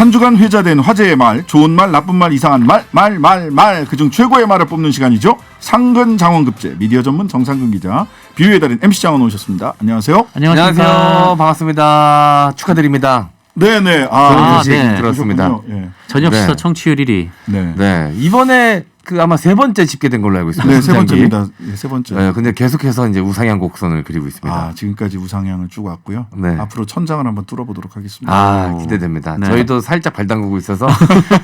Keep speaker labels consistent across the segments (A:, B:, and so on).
A: 한 주간 회자된 화제의 말, 좋은 말, 나쁜 말, 이상한 말, 그중 최고의 말을 뽑는 시간이죠. 상근장원급제 미디어 전문 정상근 기자, 비유의 달인 MC 장원 오셨습니다. 안녕하세요.
B: 안녕하세요. 반갑습니다. 축하드립니다.
A: 네네.
B: 네. 들었습니다.
A: 예.
C: 저녁 시사
B: 네.
C: 청취율 1위.
B: 네. 이번에 아마 세 번째 집계된 걸로 알고 있습니다.
A: 네, 세 번째입니다. 네, 세 번째.
B: 네, 근데 계속해서 이제 우상향 곡선을 그리고 있습니다.
A: 지금까지 우상향을 쭉 왔고요.
B: 네.
A: 앞으로 천장을 한번 뚫어보도록 하겠습니다.
B: 기대됩니다.
C: 네.
B: 저희도 살짝 발 담그고 있어서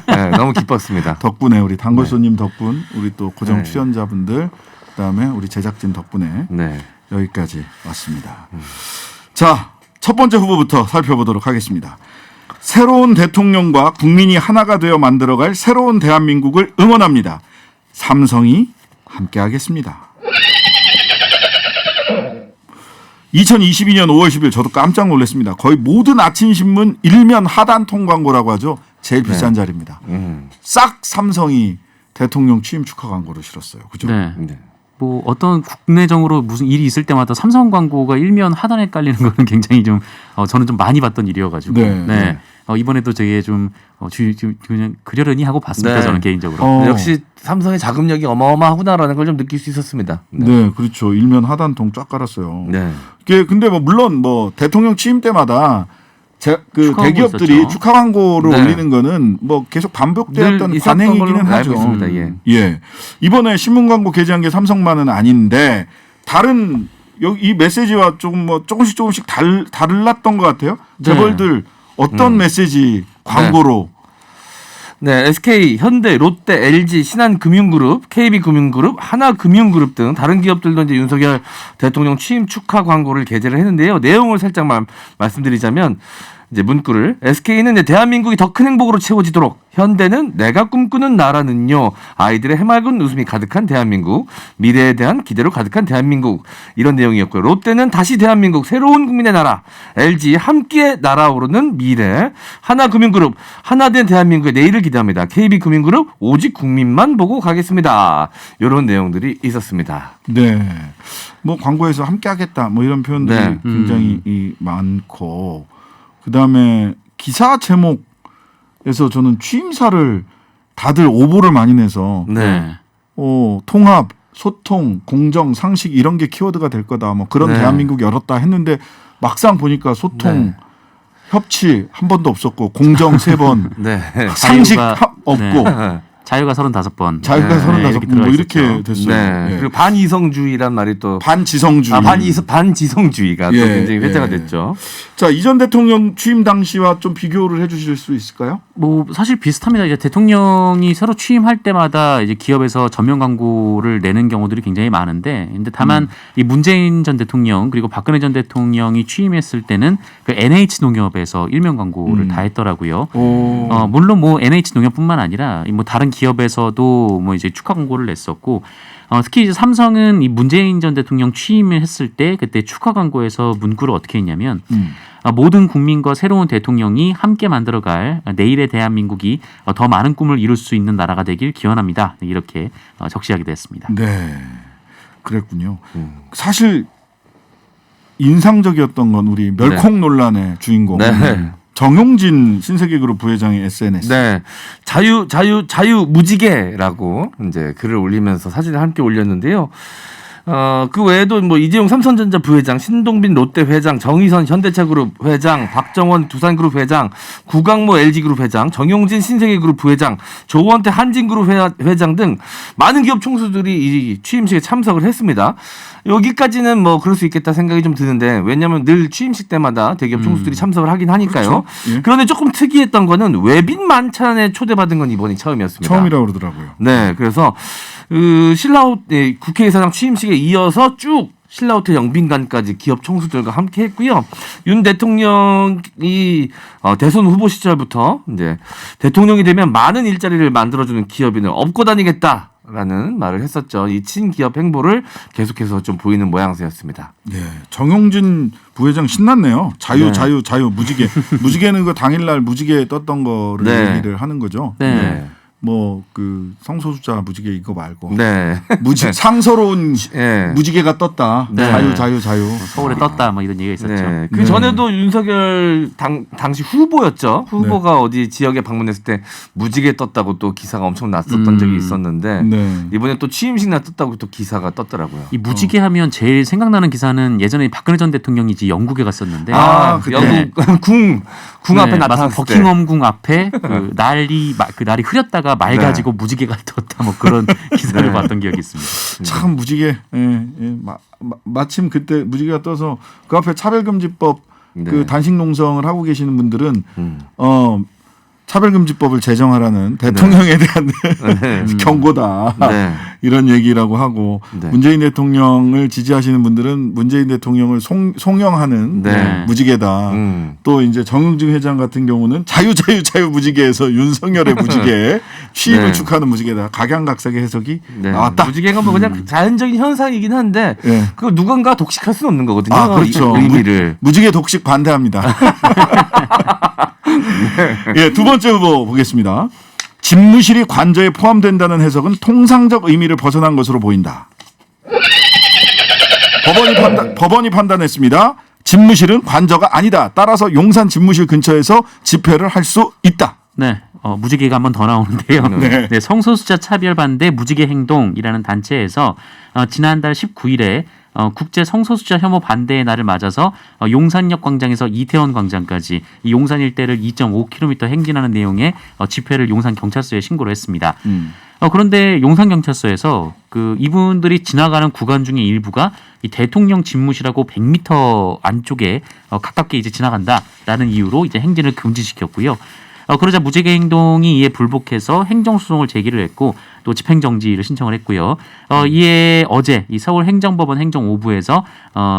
B: 네, 너무 기뻤습니다.
A: 덕분에 우리 단골손님 덕분, 우리 또 고정
B: 네.
A: 출연자분들, 그다음에 우리 제작진 덕분에
B: 네.
A: 여기까지 왔습니다. 자, 첫 번째 후보부터 살펴보도록 하겠습니다. 새로운 대통령과 국민이 하나가 되어 만들어갈 새로운 대한민국을 응원합니다. 삼성이 함께하겠습니다. 2022년 5월 10일 저도 깜짝 놀랐습니다. 거의 모든 아침 신문 일면 하단통 광고라고 하죠. 제일 비싼 자리입니다. 싹 삼성이 대통령 취임 축하 광고를 실었어요. 그죠?
C: 네.
B: 네.
C: 뭐 어떤 국내적으로 무슨 일이 있을 때마다 삼성 광고가 일면 하단에 깔리는 거는 굉장히 좀 저는 좀 많이 봤던 일이어가지고
A: 네.
C: 이번에도 되게 좀 그냥 그러려니 하고 봤습니다.
B: 네.
C: 저는 개인적으로.
B: 역시 삼성의 자금력이 어마어마하구나라는 걸 좀 느낄 수 있었습니다.
A: 네, 그렇죠. 일면 하단통 쫙 깔았어요.
B: 네.
A: 근데 물론 대통령 취임 때마다
C: 축하
A: 대기업들이
C: 광고
A: 축하 광고를
B: 네.
A: 올리는 거는 계속 반복되었던
B: 늘 있었던
A: 관행이기는
B: 걸로 알고
A: 하죠.
B: 있습니다. 예.
A: 예. 이번에 신문 광고 게재한 게 삼성만은 아닌데 다른 이 메시지와 조금씩 달랐던 것 같아요.
C: 네.
A: 재벌들 어떤 메시지 광고로
B: 네, SK, 현대, 롯데, LG, 신한금융그룹, KB금융그룹, 하나금융그룹 등 다른 기업들도 이제 윤석열 대통령 취임 축하 광고를 게재를 했는데요. 내용을 살짝만 말씀드리자면 이제 문구를 SK는 이제 대한민국이 더 큰 행복으로 채워지도록, 현대는 내가 꿈꾸는 나라는요, 아이들의 해맑은 웃음이 가득한 대한민국, 미래에 대한 기대로 가득한 대한민국, 이런 내용이었고요. 롯데는 다시 대한민국, 새로운 국민의 나라, LG 함께 날아오르는 미래, 하나금융그룹, 하나된 대한민국의 내일을 기대합니다. KB금융그룹 오직 국민만 보고 가겠습니다. 이런 내용들이 있었습니다.
A: 네. 광고에서 함께 하겠다 이런 표현들이
B: 네.
A: 굉장히 많고, 그다음에 기사 제목에서 저는 취임사를 다들 오보를 많이 내서
B: 네.
A: 통합, 소통, 공정, 상식 이런 게 키워드가 될 거다. 그런
B: 네.
A: 대한민국 열었다 했는데 막상 보니까 소통,
B: 네.
A: 협치 한 번도 없었고 공정 3번,
B: 네.
A: 상식
C: 자유가-
A: 없고
B: 네.
C: 자유가 35번.
A: 자유가
B: 네.
A: 35번 이렇게 됐어요.
B: 네.
A: 예.
B: 그리고 반이성주의란 말이 또
A: 반지성주의.
B: 반지성주의가 또
A: 예,
B: 굉장히 회자가
A: 예.
B: 됐죠.
A: 자, 이전 대통령 취임 당시와 좀 비교를 해주실 수 있을까요?
C: 사실 비슷합니다. 이제 대통령이 새로 취임할 때마다 이제 기업에서 전면 광고를 내는 경우들이 굉장히 많은데, 근데 다만 이 문재인 전 대통령 그리고 박근혜 전 대통령이 취임했을 때는 그 NH 농협에서 일면 광고를 다 했더라고요. 물론 NH 농협뿐만 아니라 다른 기업에서도 이제 축하 광고를 냈었고, 특히 이제 삼성은 이 문재인 전 대통령 취임을 했을 때 그때 축하 광고에서 문구를 어떻게 했냐면 모든 국민과 새로운 대통령이 함께 만들어갈 내일의 대한민국이 더 많은 꿈을 이룰 수 있는 나라가 되길 기원합니다. 이렇게 적시하기도 했습니다.
A: 네, 그랬군요. 사실 인상적이었던 건 우리 멸콩 논란의 주인공
B: 네.
A: 정용진 신세계그룹 부회장의 SNS.
B: 네. 자유 무지개라고 이제 글을 올리면서 사진을 함께 올렸는데요. 그 외에도 이재용 삼성전자 부회장, 신동빈 롯데 회장, 정의선 현대차그룹 회장, 박정원 두산그룹 회장, 구강모 LG그룹 회장, 정용진 신세계그룹 부회장, 조원태 한진그룹 회장 등 많은 기업 총수들이 이 취임식에 참석을 했습니다. 여기까지는 그럴 수 있겠다 생각이 좀 드는데, 왜냐하면 늘 취임식 때마다 대기업 총수들이 참석을 하긴 하니까요.
A: 그렇죠. 예.
B: 그런데 조금 특이했던 거는 외빈 만찬에 초대받은 건 이번이 처음이었습니다.
A: 처음이라고 그러더라고요.
B: 네, 그래서 국회의사당 취임식에 이어서 쭉 신라호텔 영빈관까지 기업 총수들과 함께 했고요. 윤 대통령이 대선 후보 시절부터 이제 대통령이 되면 많은 일자리를 만들어주는 기업인을 업고 다니겠다라는 말을 했었죠. 이 친기업 행보를 계속해서 좀 보이는 모양새였습니다.
A: 네, 정용진 부회장 신났네요. 자유 무지개. 무지개는 그 당일날 무지개 떴던 거를
B: 네.
A: 얘기를 하는 거죠.
C: 네.
A: 뭐 그 성소수자 무지개 이거 말고
B: 네.
A: 상서로운
B: 예.
A: 무지개가 떴다.
B: 네.
A: 자유.
C: 서울에 떴다 뭐 이런 얘기가 있었죠.
B: 네. 그
A: 네.
B: 전에도 윤석열 당시 후보였죠. 후보가 어디 지역에 방문했을 때 무지개 떴다고 또 기사가 엄청 났었던 적이 있었는데
A: 네.
B: 이번에 또 취임식 날 떴다고 또 기사가 떴더라고요.
C: 이 무지개 하면 제일 생각나는 기사는 예전에 박근혜 전 대통령이 이제 영국에 갔었는데
A: 그때.
B: 영국 궁 앞에
C: 네,
B: 나타났을 때
C: 버킹엄궁 앞에 그 날이 흐렸다가 맑아지고 무지개가 떴다 뭐 그런 기사를
B: 네.
C: 봤던 기억이 있습니다.
A: 참 무지개. 마침 그때 무지개가 떠서 그 앞에 차별금지법
B: 네.
A: 그 단식 농성을 하고 계시는 분들은 차별금지법을 제정하라는 대통령에 대한
B: 네.
A: 경고다.
B: 네.
A: 이런 얘기라고 하고
B: 네.
A: 문재인 대통령을 지지하시는 분들은 문재인 대통령을 송영하는
B: 네.
A: 무지개다. 또 이제 정영진 회장 같은 경우는 자유 무지개에서 윤석열의 무지개 취임을
B: 네.
A: 축하하는 무지개다. 각양각색의 해석이
B: 네.
A: 나왔다.
B: 무지개가 뭐 그냥 자연적인 현상이긴 한데
A: 네.
B: 그거 누군가 독식할 수는 없는 거거든요.
A: 그렇죠.
B: 의미를.
A: 무지개 독식 반대합니다. 예, 두 번째 후보 보겠습니다. 집무실이 관저에 포함된다는 해석은 통상적 의미를 벗어난 것으로 보인다. 법원이 판단했습니다. 집무실은 관저가 아니다. 따라서 용산 집무실 근처에서 집회를 할 수 있다.
C: 네, 무지개가 한 번 더 나오는데요.
A: 네.
C: 네, 성소수자 차별 반대 무지개 행동이라는 단체에서 지난달 19일에 국제 성소수자 혐오 반대의 날을 맞아서 용산역 광장에서 이태원 광장까지 이 용산 일대를 2.5km 행진하는 내용의 집회를 용산 경찰서에 신고를 했습니다. 그런데 용산 경찰서에서 그 이분들이 지나가는 구간 중에 일부가 이 대통령 집무실하고 100m 안쪽에 가깝게 이제 지나간다라는 이유로 이제 행진을 금지시켰고요. 그러자 무지개 행동이 이에 불복해서 행정소송을 제기를 했고 또 집행정지를 신청을 했고요. 이에 어제 이 서울행정법원 행정오부에서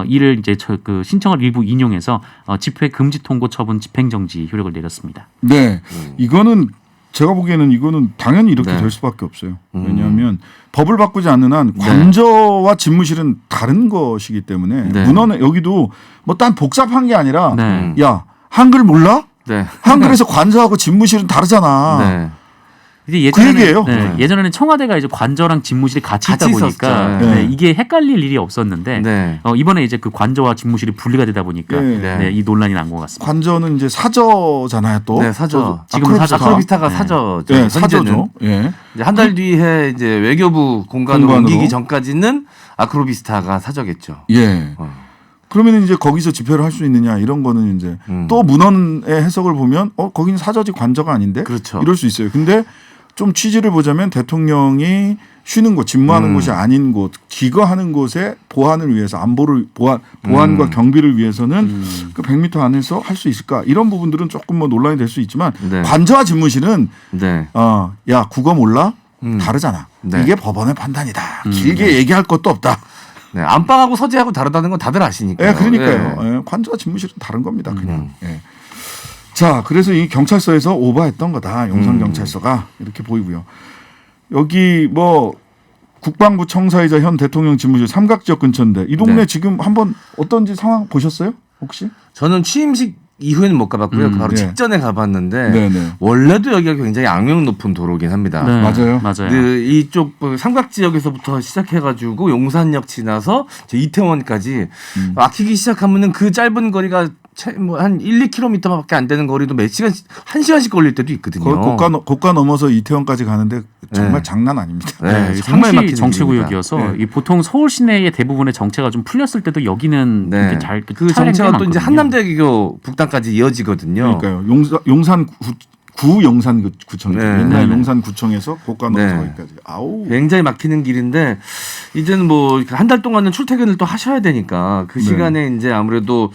C: 이를 이제 그 신청을 일부 인용해서 집회 금지 통고 처분 집행정지 효력을 내렸습니다.
A: 네, 이거는 제가 보기에는 이거는 당연히 이렇게
B: 네.
A: 될 수밖에 없어요. 왜냐하면 법을 바꾸지 않는 한 관저와 집무실은 다른 것이기 때문에
B: 네.
A: 문헌에 여기도 뭐 딴 복잡한 게 아니라
C: 네.
A: 야 한글 몰라?
B: 네.
A: 한글에서 관저하고 집무실은 다르잖아.
B: 네.
C: 이제
A: 그 얘기예요.
C: 네, 예전에는 청와대가 이제 관저랑 집무실이 같이 있다 보니까
B: 있었죠.
A: 네.
C: 이게 헷갈릴 일이 없었는데
B: 네.
C: 이번에 이제 그 관저와 집무실이 분리가 되다 보니까
A: 네.
C: 이 논란이 난 것 같습니다.
A: 관저는 이제 사저잖아요, 또.
B: 네, 사저.
C: 지금은 사저.
B: 아크로비스타가
C: 네.
B: 사저죠.
A: 네,
B: 현재는.
A: 사저죠. 예.
B: 이제 한 달 뒤에 이제 외교부 공간으로
A: 공간으로.
B: 옮기기 전까지는 아크로비스타가 사저겠죠.
A: 예. 그러면 이제 거기서 집회를 할 수 있느냐 이런 거는 이제 또 문헌의 해석을 보면 거기는 사저지 관저가 아닌데
B: 그렇죠.
A: 이럴 수 있어요. 근데 좀 취지를 보자면 대통령이 쉬는 곳, 집무하는 곳이 아닌 곳, 기거하는 곳에 보안을 위해서 안보를 보안과 경비를 위해서는 그 100m 안에서 할 수 있을까? 이런 부분들은 조금 뭐 논란이 될 수 있지만
B: 네.
A: 관저와 집무실은
B: 네.
A: 야 국어 몰라? 다르잖아.
B: 네.
A: 이게 법원의 판단이다. 길게 얘기할 것도 없다.
B: 네. 안방하고 서재하고 다르다는 건 다들 아시니까요.
A: 예, 그러니까요.
B: 예.
A: 예, 관저와 집무실은 다른 겁니다. 그냥. 예. 자, 그래서 이 경찰서에서 오버했던 거다. 용산 경찰서가 이렇게 보이고요. 여기 뭐 국방부 청사이자 현 대통령 집무실 삼각지역 근처인데 이 동네
B: 네.
A: 지금 한번 어떤지 상황 보셨어요? 혹시?
B: 저는 취임식 이후에는 못 가봤고요. 바로
A: 네.
B: 직전에 가봤는데
A: 네네.
B: 원래도 여기가 굉장히 악명 높은 도로긴 합니다.
C: 네,
A: 맞아요.
C: 맞아요.
B: 그 이쪽 삼각지역에서부터 시작해가지고 용산역 지나서 이태원까지 막히기 시작하면은 그 짧은 거리가 한 1, 2km밖에 안 되는 거리도 몇 시간, 1시간씩 걸릴 때도 있거든요.
A: 고가 넘어서 이태원까지 가는데 정말
B: 네.
A: 장난 아닙니다.
B: 네,
C: 정말
B: 막히는
C: 정체구역이어서
A: 길입니다.
C: 이 보통 서울 시내의 대부분의 정체가 좀 풀렸을 때도 여기는
B: 네.
C: 이렇게 잘
B: 그 정체가 또 이제 한남대교 북단까지 이어지거든요.
A: 그러니까요. 용산 구 용산구청
B: 네.
A: 옛날
C: 네.
A: 용산구청에서 고가 넘어서
B: 네.
A: 거기까지. 아우.
B: 굉장히 막히는 길인데 이제는 뭐 한 달 동안은 출퇴근을 또 하셔야 되니까 그
A: 네.
B: 시간에 이제 아무래도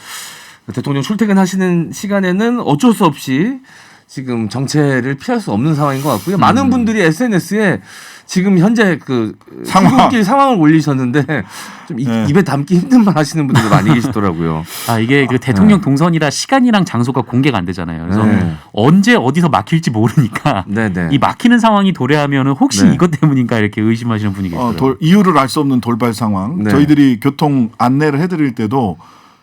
B: 대통령 출퇴근하시는 시간에는 어쩔 수 없이 지금 정체를 피할 수 없는 상황인 것 같고요. 많은 분들이 SNS에 지금 현재 그 출근길 상황을 올리셨는데 좀
A: 네.
B: 입에 담기 힘든 말 하시는 분들도 많이 계시더라고요.
C: 이게 그 대통령 동선이라 시간이랑 장소가 공개가 안 되잖아요. 그래서
B: 네.
C: 언제 어디서 막힐지 모르니까
B: 네네.
C: 이 막히는 상황이 도래하면은 혹시
B: 네.
C: 이것 때문인가 이렇게 의심하시는 분이 계시더라고요.
A: 이유를 알 수 없는 돌발 상황.
B: 네.
A: 저희들이 교통 안내를 해드릴 때도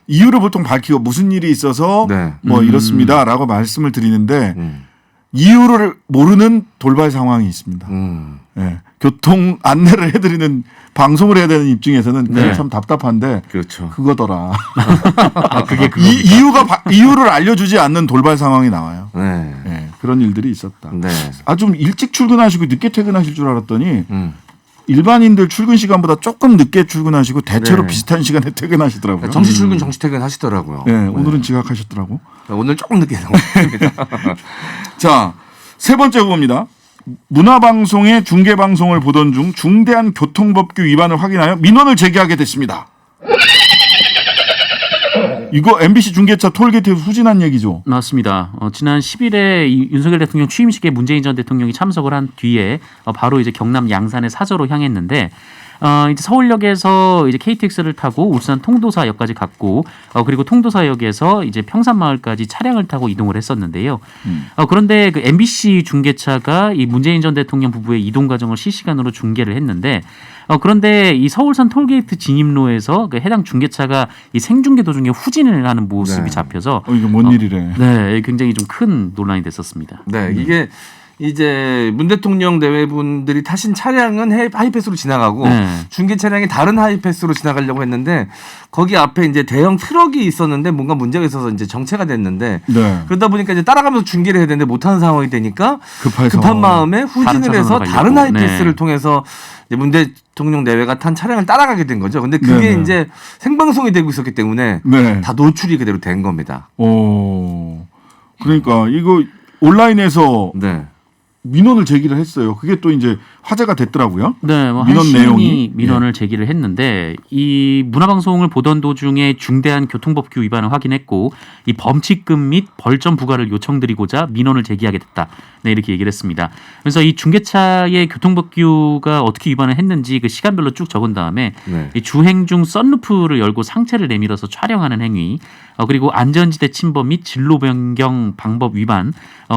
A: 이유를 보통 밝히고 무슨 일이 있어서
B: 네.
A: 뭐 이렇습니다라고 말씀을 드리는데 이유를 모르는 돌발 상황이 있습니다. 예. 교통 안내를 해드리는 방송을 해야 되는 입장에서는 그게
B: 네.
A: 참 답답한데
B: 그렇죠.
A: 그거더라.
C: 그게
A: 이유를 알려주지 않는 돌발 상황이 나와요.
B: 네.
A: 예. 그런 일들이 있었다.
B: 네.
A: 좀 일찍 출근하시고 늦게 퇴근하실 줄 알았더니
B: 음.
A: 일반인들 출근 시간보다 조금 늦게 출근하시고 대체로
B: 네.
A: 비슷한 시간에 퇴근하시더라고요.
B: 정시 출근, 정시 퇴근 하시더라고요.
A: 네, 오늘은 지각하셨더라고.
B: 오늘 조금 늦게 나왔습니다.
A: 자, 세 번째 후보입니다. 문화방송의 중계방송을 보던 중 중대한 교통법규 위반을 확인하여 민원을 제기하게 됐습니다. 이거 MBC 중계차 톨게이트에서 후진한 얘기죠.
C: 맞습니다. 지난 10일에 윤석열 대통령 취임식에 문재인 전 대통령이 참석을 한 뒤에 바로 이제 경남 양산의 사저로 향했는데 이제 서울역에서 이제 KTX를 타고 울산 통도사역까지 갔고 그리고 통도사역에서 이제 평산마을까지 차량을 타고 이동을 했었는데요. 그런데 그 MBC 중계차가 이 문재인 전 대통령 부부의 이동 과정을 실시간으로 중계를 했는데 그런데 이 서울선 톨게이트 진입로에서 그 해당 중계차가 이 생중계 도중에 후진을 하는 모습이
B: 네.
C: 잡혀서
A: 이게 뭔 일이래.
C: 네, 굉장히 좀 큰 논란이 됐었습니다.
B: 네, 이게 이제 문 대통령 내외분들이 타신 차량은 하이패스로 지나가고
C: 네.
B: 중계 차량이 다른 하이패스로 지나가려고 했는데 거기 앞에 이제 대형 트럭이 있었는데 뭔가 문제가 있어서 이제 정체가 됐는데
A: 네.
B: 그러다 보니까 이제 따라가면서 중계를 해야 되는데 못하는 상황이 되니까
A: 급한
B: 급한 마음에 후진을
C: 다른
B: 해서
C: 차선으로
B: 다른
C: 가려고.
B: 하이패스를
C: 네.
B: 통해서 이제 문 대통령 내외가 탄 차량을 따라가게 된 거죠. 근데 그게
A: 네네.
B: 이제 생방송이 되고 있었기 때문에
A: 네.
B: 다 노출이 그대로 된 겁니다.
A: 그러니까 이거 온라인에서
B: 네.
A: 민원을 제기를 했어요. 그게 또 이제 화제가 됐더라고요.
C: 네, 뭐
A: 민원
C: 한
A: 내용이?
C: 시민이 민원을 제기를 했는데 이 문화방송을 보던 도중에 중대한 교통법규 위반을 확인했고 이 범칙금 및 벌점 부과를 요청드리고자 민원을 제기하게 됐다. 네, 이렇게 얘기를 했습니다. 그래서 이 중계차의 교통법규가 어떻게 위반을 했는지 그 시간별로 쭉 적은 다음에
B: 네.
C: 이 주행 중 썬루프를 열고 상체를 내밀어서 촬영하는 행위, 그리고 안전지대 침범 및 진로 변경 방법 위반,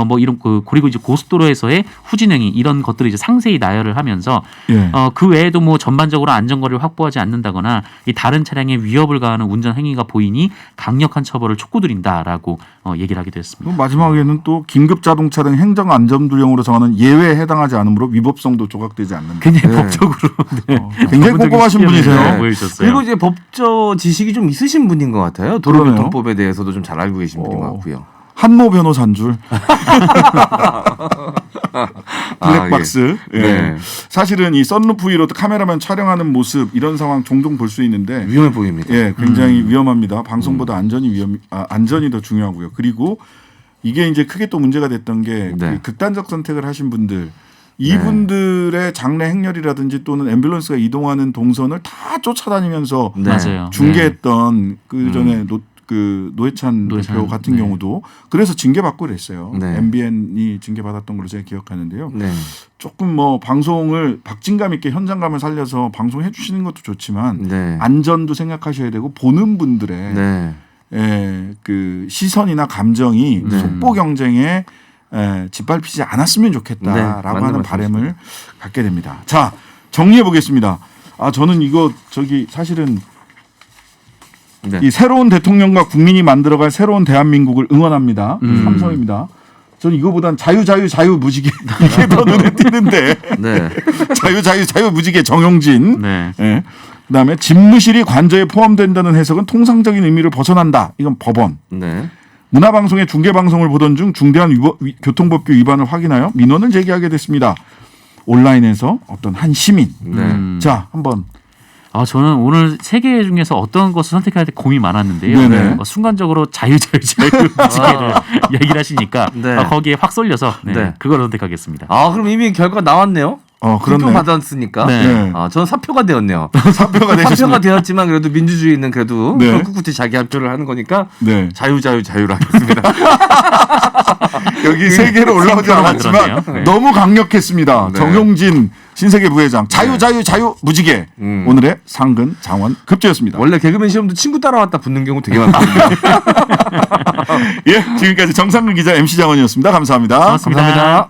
C: 뭐 이런 그리고 이제 고속도로에서의 후진 행위 이런 것들을 이제 상세히 나열을 하면서
A: 예.
C: 그 외에도 뭐 전반적으로 안전거리를 확보하지 않는다거나 이 다른 차량에 위협을 가하는 운전 행위가 보이니 강력한 처벌을 촉구드린다라고 얘기를 하기도 했습니다.
A: 그리고 마지막에는 또 긴급 자동차 등 행정 안전두령으로 정하는 예외에 해당하지 않으므로 위법성도 조각되지 않는다.
C: 굉장히
B: 네.
C: 법적으로 네.
A: 굉장히 꼼꼼하신 분이세요.
B: 네.
C: 보여주셨어요.
B: 그리고 이제 법조 지식이 좀 있으신 분인 것 같아요. 도로교통법에 대해서도 좀 잘 알고 계신 분인 것 같고요.
A: 한모 변호사인 줄. 블랙박스.
B: 예.
A: 예.
B: 네.
A: 사실은 이 썬루프 위로 카메라만 촬영하는 모습 이런 상황 종종 볼 수 있는데
B: 위험해 보입니다.
A: 예, 굉장히 위험합니다. 방송보다 안전이 더 중요하고요. 그리고 이게 이제 크게 또 문제가 됐던 게
B: 네.
A: 그 극단적 선택을 하신 분들 이분들의 장례 행렬이라든지 또는 앰뷸런스가 이동하는 동선을 다 쫓아다니면서
B: 네.
C: 맞아요.
A: 중계했던 그 전에 노회찬
C: 노회찬,
A: 대표 같은
C: 네.
A: 경우도 그래서 징계받고 그랬어요.
B: 네.
A: MBN이 징계받았던 걸로 제가 기억하는데요.
B: 네.
A: 조금 뭐 방송을 박진감 있게 현장감을 살려서 방송해 주시는 것도 좋지만
B: 네.
A: 안전도 생각하셔야 되고 보는 분들의
B: 네.
A: 그 시선이나 감정이
B: 네.
A: 속보 경쟁에 짓밟히지 않았으면
B: 네,
A: 좋겠다라고
B: 맞는
A: 하는
B: 말씀이십니다.
A: 바람을 갖게 됩니다. 자, 정리해 보겠습니다. 저는 이거 사실은
B: 네.
A: 이 새로운 대통령과 국민이 만들어갈 새로운 대한민국을 응원합니다. 삼성입니다. 저는 이거보단 자유 무지개 이게 더 눈에 띄는데
B: 네.
A: 자유 무지개 정용진.
C: 네.
A: 예. 그다음에 집무실이 관저에 포함된다는 해석은 통상적인 의미를 벗어난다. 이건 법원.
B: 네.
A: 문화방송의 중계방송을 보던 중 중대한 교통법규 위반을 확인하여 민원을 제기하게 됐습니다. 온라인에서 어떤 한 시민.
B: 네.
A: 자, 한번.
C: 저는 오늘 세 개 중에서 어떤 것을 선택해야 될 고민이 많았는데요.
A: 네네.
C: 순간적으로 자유 무지개를 얘기를 하시니까
B: 네.
C: 거기에 확 쏠려서
B: 네.
C: 그걸 선택하겠습니다.
B: 그럼 이미 결과 나왔네요.
A: 그렇네.
B: 투표 받았으니까.
C: 네.
A: 네.
B: 저는 사표가 되었네요.
A: 사표가 되셨습니다.
B: 사표가 되었지만 그래도 민주주의는 그래도
A: 네.
B: 꿋꿋이 자기 합표를 하는 거니까
A: 네.
B: 자유로 하겠습니다.
A: 여기 세 개로 올라오지
C: 생표로
A: 않았지만
C: 만들었네요. 네.
A: 너무 강력했습니다.
B: 네.
A: 정용진 신세계 부회장 자유 무지개. 오늘의 상근 장원 급제였습니다.
B: 원래 개그맨 시험도 친구 따라왔다 붙는 경우 되게 많거든요.
A: 예, 지금까지 정상근 기자 MC 장원이었습니다. 감사합니다.
C: 고맙습니다.
B: 감사합니다.